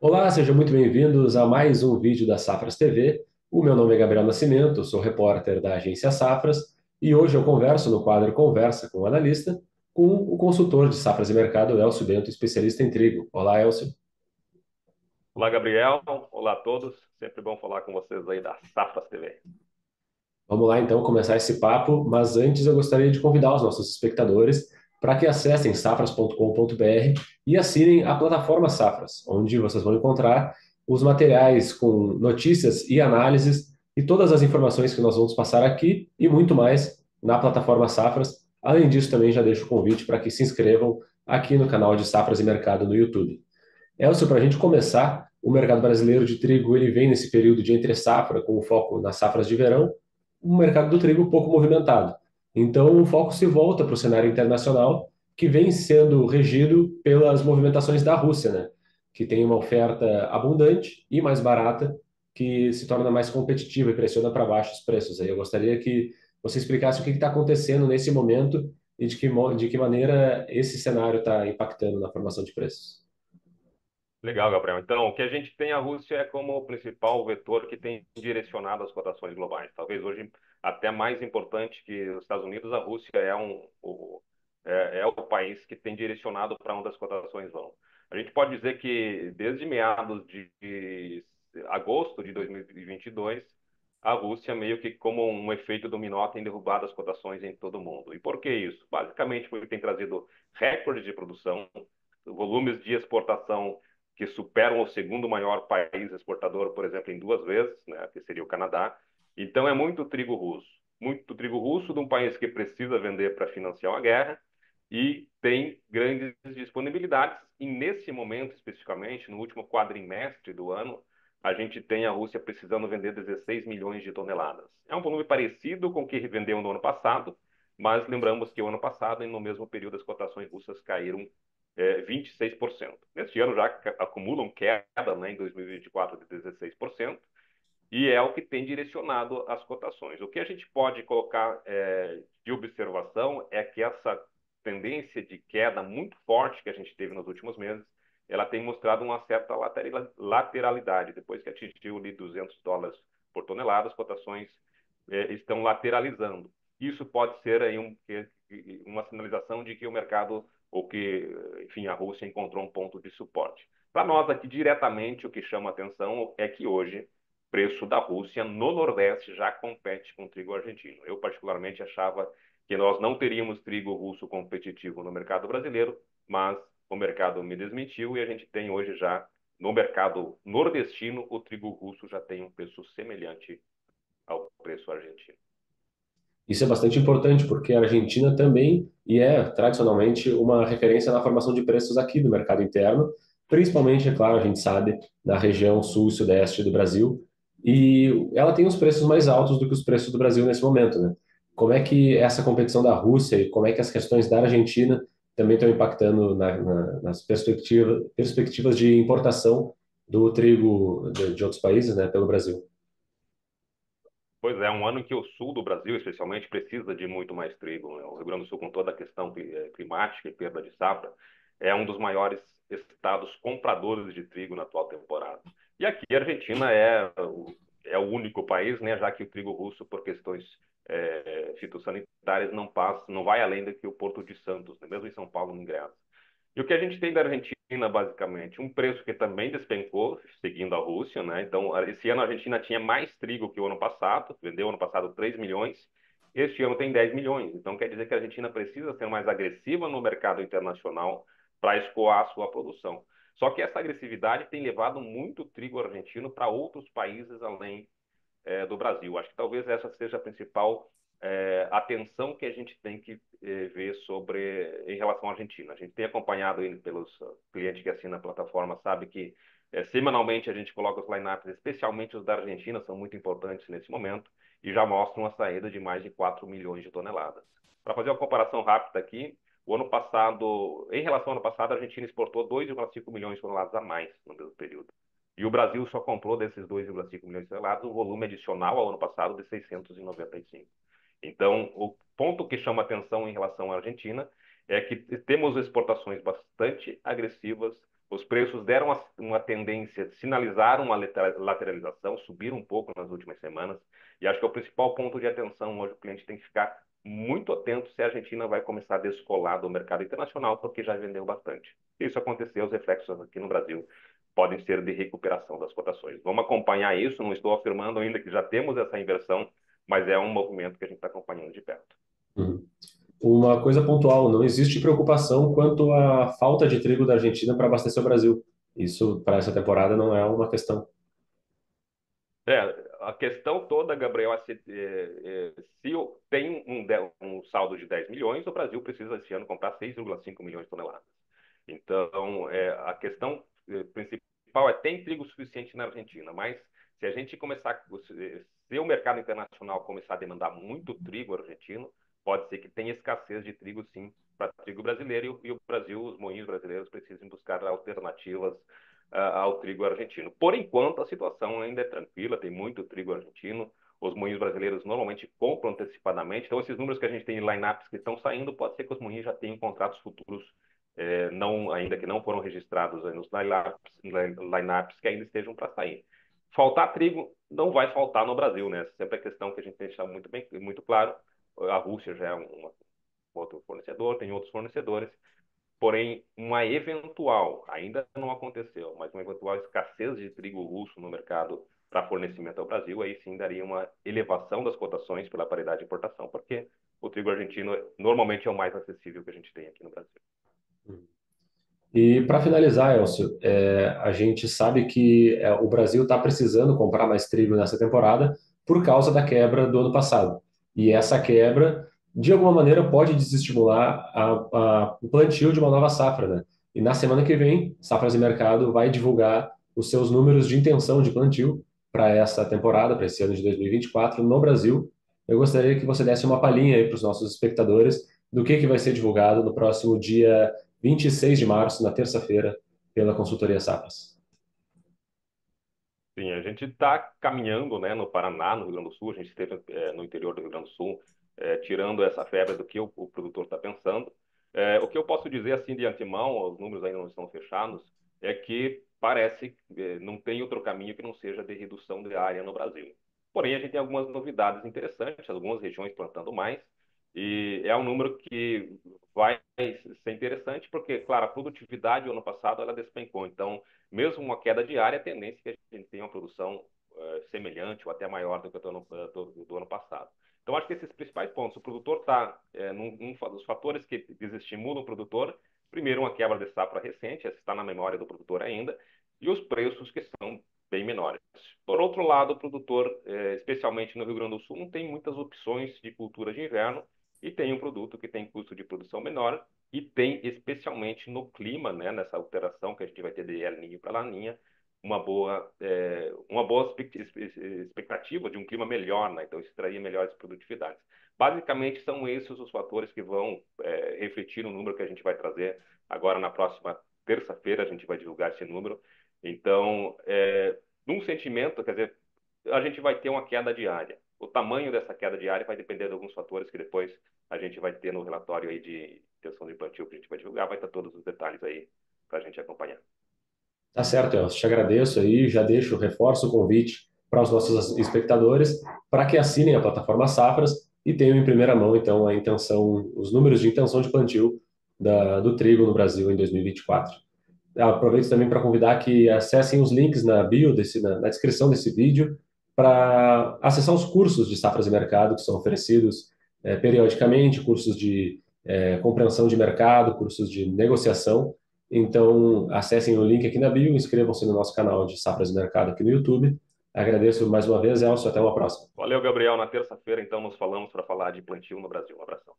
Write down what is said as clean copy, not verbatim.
Olá, sejam muito bem-vindos a mais um vídeo da Safras TV. O meu nome é Gabriel Nascimento, sou repórter da agência Safras e hoje eu converso no quadro Conversa com o Analista com o consultor de Safras e Mercado, Elcio Bento, especialista em trigo. Olá, Elcio. Olá, Gabriel. Olá a todos. Sempre bom falar com vocês aí da Safras TV. Vamos lá então começar esse papo, mas antes eu gostaria de convidar os nossos espectadores para que acessem safras.com.br e assinem a plataforma Safras, onde vocês vão encontrar os materiais com notícias e análises e todas as informações que nós vamos passar aqui e muito mais na plataforma Safras. Além disso, também já deixo o convite para que se inscrevam aqui no canal de Safras e Mercado no YouTube. Elcio, para a gente começar, o mercado brasileiro de trigo ele vem nesse período de entre safra, com foco nas safras de verão, um mercado do trigo pouco movimentado. Então, o foco se volta para o cenário internacional, que vem sendo regido pelas movimentações da Rússia, né? Que tem uma oferta abundante e mais barata, que se torna mais competitiva e pressiona para baixo os preços. Aí eu gostaria que você explicasse o que está acontecendo nesse momento e de que maneira esse cenário está impactando na formação de preços. Legal, Gabriel. Então, o que a gente tem a Rússia é como o principal vetor que tem direcionado as cotações globais. Talvez hoje até mais importante que os Estados Unidos, a Rússia é o país que tem direcionado para onde as cotações vão. A gente pode dizer que desde meados de agosto de 2022, a Rússia meio que como um efeito dominó tem derrubado as cotações em todo o mundo. E por que isso? Basicamente porque tem trazido recordes de produção, volumes de exportação que superam o segundo maior país exportador, por exemplo, em duas vezes, né, que seria o Canadá. Então é muito trigo russo de um país que precisa vender para financiar uma guerra e tem grandes disponibilidades. E nesse momento, especificamente, no último quadrimestre do ano, a gente tem a Rússia precisando vender 16 milhões de toneladas. É um volume parecido com o que vendeu no ano passado, mas lembramos que o ano passado, no mesmo período, as cotações russas caíram 26%. Neste ano já acumulam queda, né, em 2024 de 16%, e é o que tem direcionado as cotações. O que a gente pode colocar de observação é que essa tendência de queda muito forte que a gente teve nos últimos meses, ela tem mostrado uma certa lateralidade. Depois que atingiu ali $200 por tonelada, as cotações estão lateralizando. Isso pode ser aí uma sinalização de que o mercado, ou que, enfim, a Rússia encontrou um ponto de suporte. Para nós aqui, diretamente, o que chama atenção é que hoje preço da Rússia no Nordeste já compete com o trigo argentino. Eu, particularmente, achava que nós não teríamos trigo russo competitivo no mercado brasileiro, mas o mercado me desmentiu e a gente tem hoje já, no mercado nordestino, o trigo russo já tem um preço semelhante ao preço argentino. Isso é bastante importante porque a Argentina também e é tradicionalmente uma referência na formação de preços aqui do mercado interno, principalmente, é claro, a gente sabe, na região sul e sudeste do Brasil, e ela tem os preços mais altos do que os preços do Brasil nesse momento, né? Como é que essa competição da Rússia e como é que as questões da Argentina também estão impactando nas perspectivas de importação do trigo de outros países, né, pelo Brasil? Pois é, um ano em que o sul do Brasil, especialmente, precisa de muito mais trigo, né? O Rio Grande do Sul, com toda a questão climática e perda de safra, é um dos maiores estados compradores de trigo na atual temporada. E aqui a Argentina é o único país, né, já que o trigo russo, por questões fitossanitárias, não vai além do que o Porto de Santos, né? Mesmo em São Paulo, não ingressa. E o que a gente tem da Argentina, basicamente, um preço que também despencou, seguindo a Rússia, né? Então, esse ano a Argentina tinha mais trigo que o ano passado, vendeu ano passado 3 milhões, este ano tem 10 milhões. Então, quer dizer que a Argentina precisa ser mais agressiva no mercado internacional para escoar a sua produção. Só que essa agressividade tem levado muito trigo argentino para outros países além do Brasil. Acho que talvez essa seja a principal atenção que a gente tem que ver em relação à Argentina. A gente tem acompanhado pelos clientes que assinam a plataforma, sabe que semanalmente a gente coloca os lineups, especialmente os da Argentina, são muito importantes nesse momento, e já mostram a saída de mais de 4 milhões de toneladas. Para fazer uma comparação rápida aqui, o ano passado, em relação ao ano passado, a Argentina exportou 2,5 milhões de toneladas a mais no mesmo período. E o Brasil só comprou desses 2,5 milhões de toneladas um volume adicional ao ano passado de 695. Então, o ponto que chama atenção em relação à Argentina é que temos exportações bastante agressivas, Os preços deram uma tendência, sinalizaram uma lateralização, subiram um pouco nas últimas semanas, e acho que é o principal ponto de atenção hoje. O cliente tem que ficar muito atento se a Argentina vai começar a descolar do mercado internacional, porque já vendeu bastante. Se isso acontecer, os reflexos aqui no Brasil podem ser de recuperação das cotações. Vamos acompanhar isso, não estou afirmando ainda que já temos essa inversão, mas é um movimento que a gente está acompanhando de perto. Uhum. Uma coisa pontual, não existe preocupação quanto à falta de trigo da Argentina para abastecer o Brasil. Isso, para essa temporada, não é uma questão. É, a questão toda, Gabriel, se tem um saldo de 10 milhões, o Brasil precisa esse ano comprar 6,5 milhões de toneladas. Então, a questão principal é: tem trigo suficiente na Argentina, mas se a gente começar, se o mercado internacional começar a demandar muito trigo argentino, pode ser que tenha escassez de trigo, sim, para trigo brasileiro, e o Brasil, os moinhos brasileiros precisam buscar alternativas ao trigo argentino. Por enquanto, a situação ainda é tranquila, tem muito trigo argentino. Os moinhos brasileiros normalmente compram antecipadamente. Então, esses números que a gente tem em lineups que estão saindo, pode ser que os moinhos já tenham contratos futuros, ainda que não foram registrados nos lineups que ainda estejam para sair. Faltar trigo não vai faltar no Brasil, né? Sempre a questão que a gente tem que deixar muito claro. A Rússia já é um outro fornecedor, tem outros fornecedores. Porém, uma eventual, ainda não aconteceu, mas uma eventual escassez de trigo russo no mercado para fornecimento ao Brasil, aí sim daria uma elevação das cotações pela paridade de importação, porque o trigo argentino normalmente é o mais acessível que a gente tem aqui no Brasil. E para finalizar, Elcio, a gente sabe que o Brasil está precisando comprar mais trigo nessa temporada por causa da quebra do ano passado. E essa quebra, de alguma maneira, pode desestimular o plantio de uma nova safra, né? E na semana que vem, Safras e Mercado vai divulgar os seus números de intenção de plantio para essa temporada, para esse ano de 2024, no Brasil. Eu gostaria que você desse uma palhinha aí para os nossos espectadores do que vai ser divulgado no próximo dia 26 de março, na terça-feira, pela consultoria Safras. Sim, a gente está caminhando, né, no Paraná, no Rio Grande do Sul. A gente esteve no interior do Rio Grande do Sul, tirando essa febre do que o produtor está pensando. O que eu posso dizer assim de antemão, os números ainda não estão fechados, é que parece não tem outro caminho que não seja de redução de área no Brasil. Porém, a gente tem algumas novidades interessantes, algumas regiões plantando mais, e é um número que vai ser interessante, porque, claro, a produtividade do ano passado ela despencou. Então, mesmo uma queda diária, a tendência é que a gente tenha uma produção semelhante ou até maior do que do ano passado. Então, acho que esses principais pontos: o produtor está num dos fatores que desestimulam o produtor. Primeiro, uma quebra de safra recente, essa está na memória do produtor ainda, e os preços que são bem menores. Por outro lado, o produtor, especialmente no Rio Grande do Sul, não tem muitas opções de cultura de inverno e tem um produto que tem custo de produção menor e tem, especialmente no clima, né, nessa alteração que a gente vai ter de El Niño para Laninha, uma boa expectativa de um clima melhor, né? Então extrair melhores produtividades. Basicamente são esses os fatores que vão refletir no número que a gente vai trazer agora na próxima terça-feira. A gente vai divulgar esse número. Então, num sentimento, quer dizer, a gente vai ter uma queda diária. O tamanho dessa queda diária vai depender de alguns fatores que depois a gente vai ter no relatório aí de intenção de plantio que a gente vai divulgar. Vai estar todos os detalhes aí para a gente acompanhar. Tá certo, Elcio. Te agradeço aí, já deixo, reforço o convite para os nossos espectadores para que assinem a plataforma Safras e tenham em primeira mão, então, a intenção, os números de intenção de plantio do trigo no Brasil em 2024. Aproveito também para convidar que acessem os links na bio, na descrição desse vídeo, para acessar os cursos de Safras e Mercado que são oferecidos periodicamente, cursos de compreensão de mercado, cursos de negociação. Então, acessem o link aqui na bio, inscrevam-se no nosso canal de Safras e Mercado aqui no YouTube. Agradeço mais uma vez, Elcio, até uma próxima. Valeu, Gabriel. Na terça-feira, então, nos falamos para falar de plantio no Brasil. Um abração.